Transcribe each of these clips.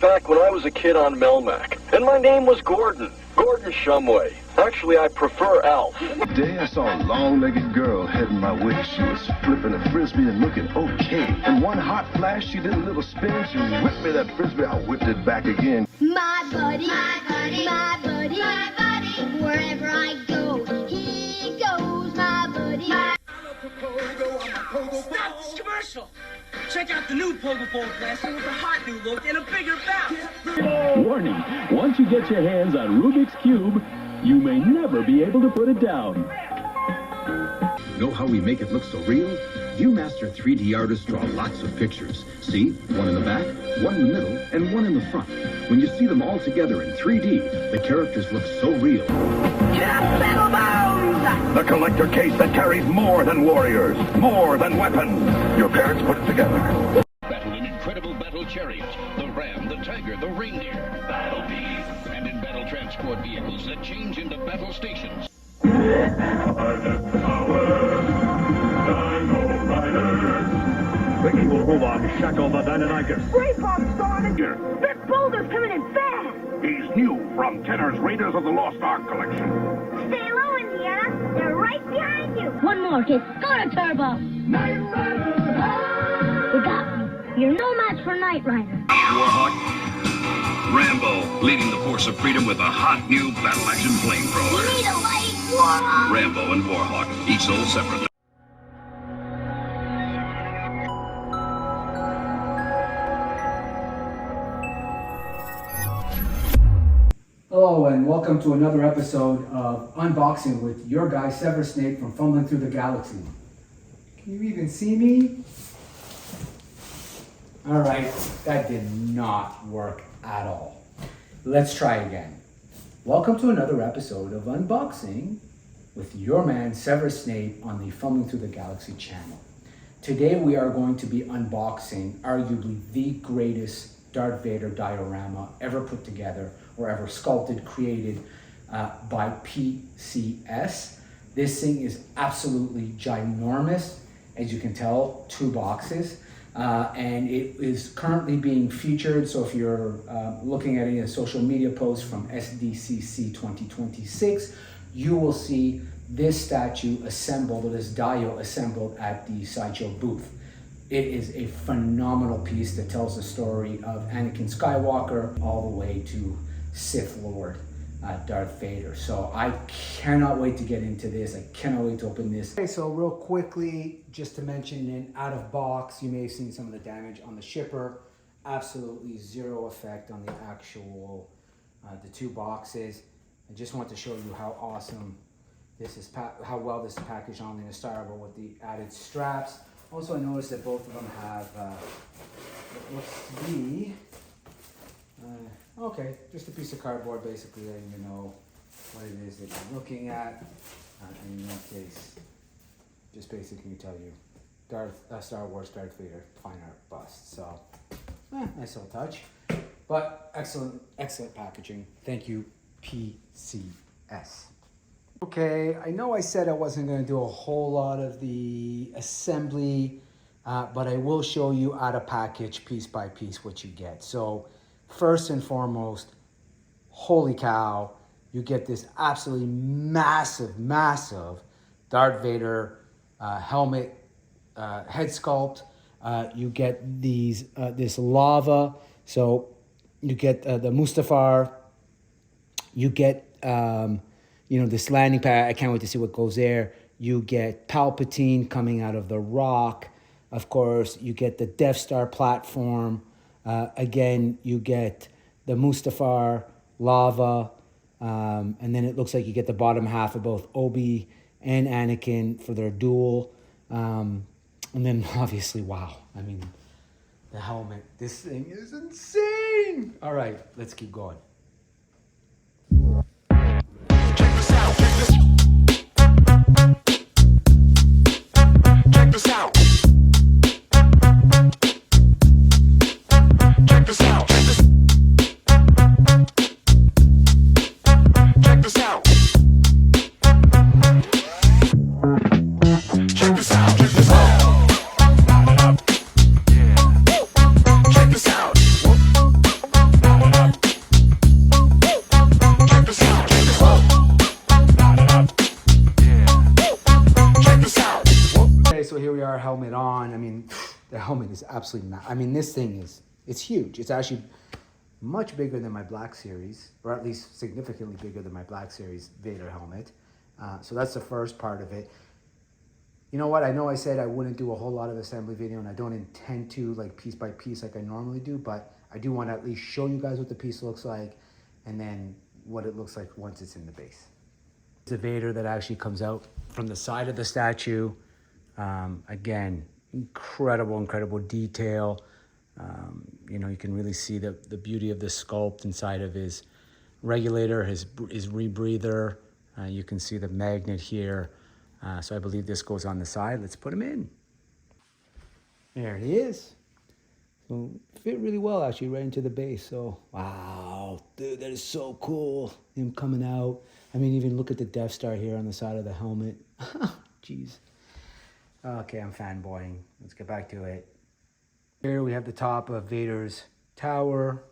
back when I was a kid on Melmac, and my name was Gordon Shumway. Actually, I prefer Alf. Today I saw a long-legged girl heading my way. She was flipping a frisbee and looking okay. And one hot flash, she did a little spin. She whipped me that frisbee. I whipped it back again. My buddy, my buddy, my buddy, my buddy. Wherever I go, he goes, my buddy. Stop this commercial! Check out the new Pogo Bowl blaster with a hot new look and a bigger bounce. Warning, once you get your hands on Rubik's Cube, you may never be able to put it down. Know how we make it look so real? ViewMaster 3D artists draw lots of pictures. See? One in the back, one in the middle, and one in the front. When you see them all together in 3D, the characters look so real. The collector case that carries more than warriors, more than weapons. Your parents put it together. Battle in incredible battle chariots, the ram, the tiger, the reindeer, battle beasts, and in battle transport vehicles that change into battle stations. Ricky will move on, shackle the Dynamikers. Spray bomb started. That boulder's coming in fast. He's new from Kenner's Raiders of the Lost Ark collection. Stay low, Indiana. They're right behind you. One more, kid. Go to Turbo. Night Rider! You got me. You're no match for Knight Rider. Warhawk. Rambo, leading the force of freedom with a hot new battle-action flamethrower. You need a light, Warhawk. Rambo and Warhawk, each sold separately. Hello and welcome to another episode of Unboxing with your guy Severus Snape from Fumbling Through the Galaxy. Can you even see me? Alright, that did not work at all. Let's try again. Welcome to another episode of Unboxing with your man Severus Snape on the Fumbling Through the Galaxy channel. Today we are going to be unboxing arguably the greatest Darth Vader diorama ever put together or ever sculpted, created by PCS. This thing is absolutely ginormous, as you can tell, 2 boxes. And it is currently being featured, so if you're looking at any of the social media posts from SDCC 2026, you will see this statue assembled, or this dio assembled at the Sideshow booth. It is a phenomenal piece that tells the story of Anakin Skywalker all the way to Sith Lord Darth Vader. So I cannot wait to get into this. I cannot wait to open this. Okay, so real quickly, just to mention, in out of box, you may have seen some of the damage on the shipper. Absolutely zero effect on the actual, the 2 boxes. I just want to show you how awesome this is, how well this is packaged on the styrofoam with the added straps. Also, I noticed that both of them have what looks to be okay, just a piece of cardboard, basically letting you know what it is that you're looking at. And in that case, just basically tell you Star Wars Darth Vader fine art bust. So, nice little touch, but excellent packaging. Thank you, PCS. Okay, I know I said I wasn't going to do a whole lot of the assembly, but I will show you out of package, piece by piece, what you get. So, first and foremost, holy cow, you get this absolutely massive Darth Vader helmet, head sculpt. You get these this lava, so you get the Mustafar. You get this landing pad. I can't wait to see what goes there. You get Palpatine coming out of the rock. Of course, you get the Death Star platform. Again, you get the Mustafar lava, and then it looks like you get the bottom half of both Obi and Anakin for their duel. And then obviously, wow, I mean, the helmet. This thing is insane. All right, let's keep going. Check this out, check this out. Check this out, check this out. Check this out, check this out. Check this out. helmet is absolutely I mean, this thing it's huge. It's actually much bigger than my Black Series, or at least significantly bigger than my Black Series Vader helmet. So that's the first part of it. You know what? I know I said I wouldn't do a whole lot of assembly video, and I don't intend to, like, piece by piece like I normally do, but I do want to at least show you guys what the piece looks like, and then what it looks like once it's in the base. It's a Vader that actually comes out from the side of the statue. Again, incredible detail. You know, you can really see the beauty of the sculpt inside of his regulator, his rebreather. You can see the magnet here. So I believe this goes on the side. Let's put him in. There he is. So fit really well actually right into the base. So wow, dude, that is so cool. Him coming out. I mean, even look at the Death Star here on the side of the helmet. Jeez. Okay, I'm fanboying. Let's get back to it. Here we have the top of Vader's tower.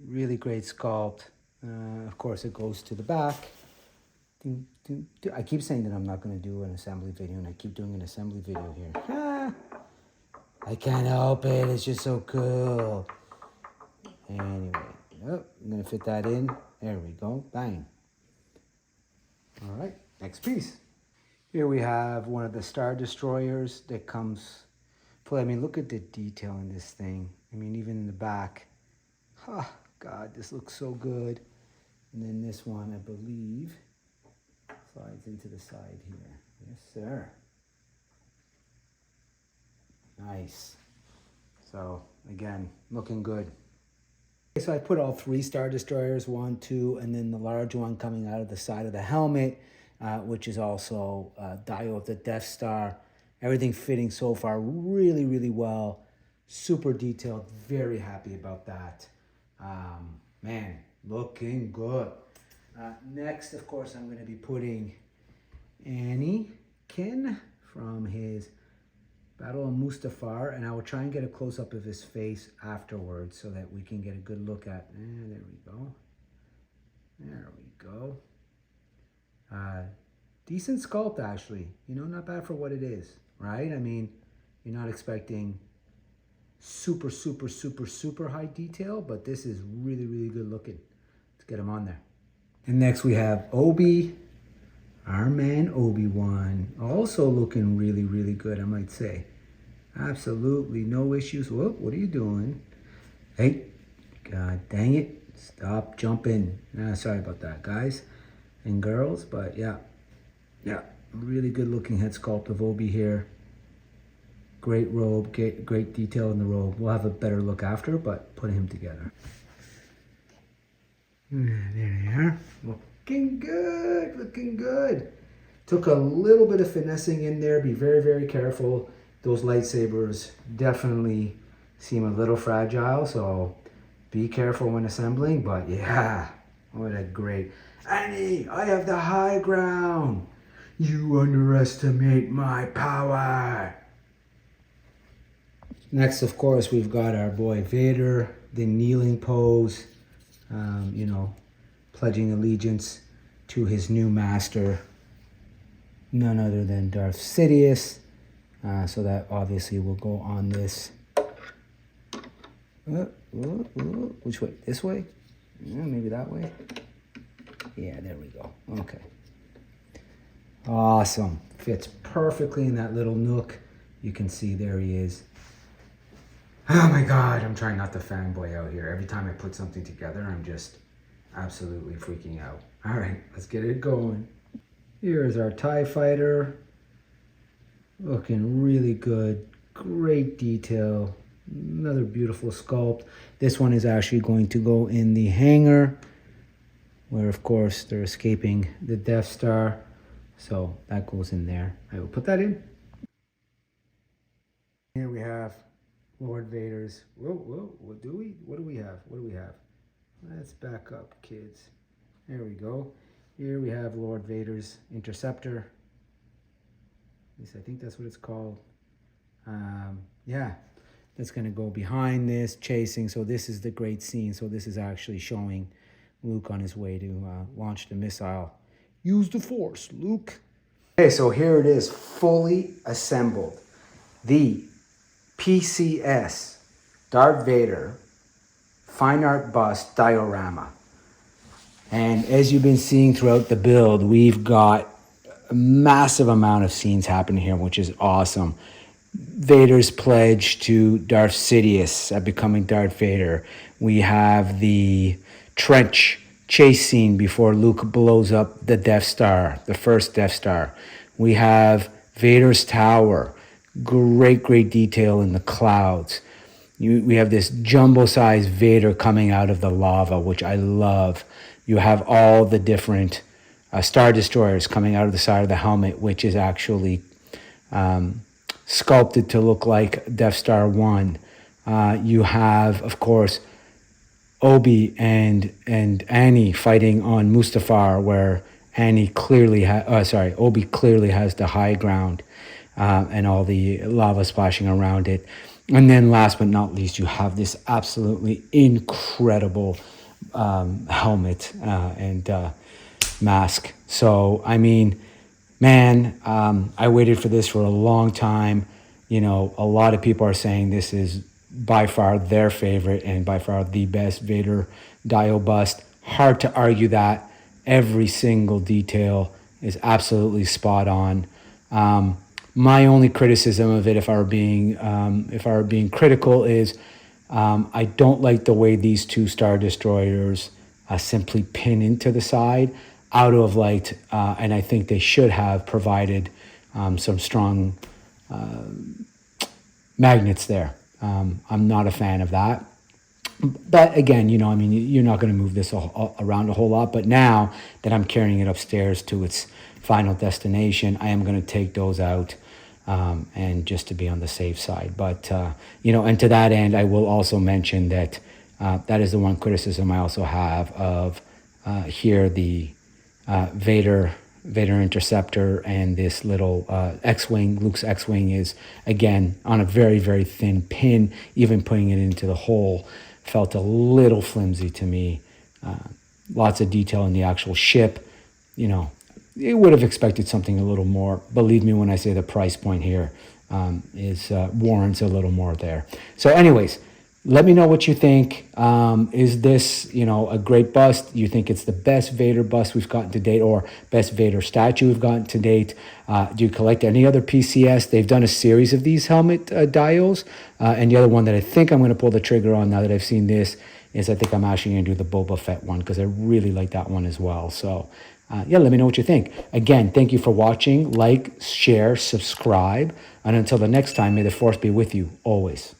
Really great sculpt. Of course, it goes to the back. I keep saying that I'm not going to do an assembly video, and I keep doing an assembly video here. I can't help it. It's just so cool. Anyway, oh, I'm going to fit that in. There we go. Bang. All right, next piece. Here we have one of the Star Destroyers that comes full. I mean, look at the detail in this thing. I mean, even in the back. Oh, God, this looks so good. And then this one, I believe, slides into the side here. Yes, sir. Nice. So, again, looking good. So I put all 3 Star Destroyers, 1, 2, and then the large one coming out of the side of the helmet, which is also Dio of the Death Star. Everything fitting so far really well. Super detailed. Very happy about that. Man, looking good. Next, of course, I'm going to be putting Anakin from his Battle of Mustafar, and I will try and get a close-up of his face afterwards so that we can get a good look at. There we go. There we go. Decent sculpt, actually. You know, not bad for what it is, right? I mean, you're not expecting super high detail, but this is really good looking. Let's get him on there. And next we have Obi, our man Obi-Wan, also looking really good, I might say. Absolutely no issues. Whoop, what are you doing? Hey, God dang it. Stop jumping. Sorry about that, guys and girls, but yeah, really good looking head sculpt of Obi here. Great robe, great detail in the robe. We'll have a better look after, but put him together. There they are. Looking good. Took a little bit of finessing in there. Be very careful. Those lightsabers definitely seem a little fragile, so be careful when assembling. But yeah, what a great... Annie, I have the high ground. You underestimate my power. Next, of course, we've got our boy Vader, the kneeling pose, you know, pledging allegiance to his new master, none other than Darth Sidious. So that obviously will go on this. Which way? This way? Yeah, maybe that way. Yeah, there we go. Okay. Awesome. Fits perfectly in that little nook. You can see there he is. Oh my God, I'm trying not to fanboy out here. Every time I put something together, I'm just absolutely freaking out. All right, let's get it going. Here's our TIE fighter. Looking really good. Great detail. Another beautiful sculpt. This one is actually going to go in the hangar, where of course they're escaping the Death Star. So that goes in there. I will put that in. Here we have Lord Vader's. Whoa, what do we have? Let's back up, kids. There we go. Here we have Lord Vader's interceptor. At least I think that's what it's called. Yeah, that's going to go behind this, chasing. So this is the great scene. So this is actually showing Luke on his way to launch the missile. Use the Force, Luke. Okay, so here it is, fully assembled. The PCS, Darth Vader, Fine Art Bust Diorama. And as you've been seeing throughout the build, we've got a massive amount of scenes happening here, which is awesome. Vader's pledge to Darth Sidious at becoming Darth Vader. We have the trench chase scene before Luke blows up the Death Star, the first Death Star. We have Vader's tower. Great detail in the clouds. We have this jumbo-sized Vader coming out of the lava, which I love. You have all the different Star Destroyers coming out of the side of the helmet, which is actually sculpted to look like Death Star 1. You have, of course, Obi and Annie fighting on Mustafar, where Obi clearly has the high ground, and all the lava splashing around it. And then last but not least, you have this absolutely incredible helmet and mask. So, I mean, man, I waited for this for a long time. You know, a lot of people are saying this is by far their favorite and by far the best Vader Dio bust. Hard to argue that. Every single detail is absolutely spot on. My only criticism of it, if I were being critical, is I don't like the way these two Star Destroyers simply pin into the side out of light, and I think they should have provided some strong magnets there. I'm not a fan of that. But again, you know, I mean, you're not going to move this around a whole lot. But now that I'm carrying it upstairs to its final destination, I am going to take those out, and just to be on the safe side. But, you know, and to that end, I will also mention that that is the one criticism I also have of here, the Vader Interceptor and this little X-Wing, Luke's X-Wing, is, again, on a very thin pin. Even putting it into the hole felt a little flimsy to me. Lots of detail in the actual ship. You know, it would have expected something a little more. Believe me when I say the price point here warrants a little more there. So anyways, let me know what you think. Is this, you know, a great bust? You think it's the best Vader bust we've gotten to date, or best Vader statue we've gotten to date? Do you collect any other PCS? They've done a series of these helmet dials. And the other one that I think I'm going to pull the trigger on now that I've seen this is, I think I'm actually going to do the Boba Fett one, because I really like that one as well. So yeah, let me know what you think. Again, thank you for watching. Like, share, subscribe. And until the next time, may the Force be with you always.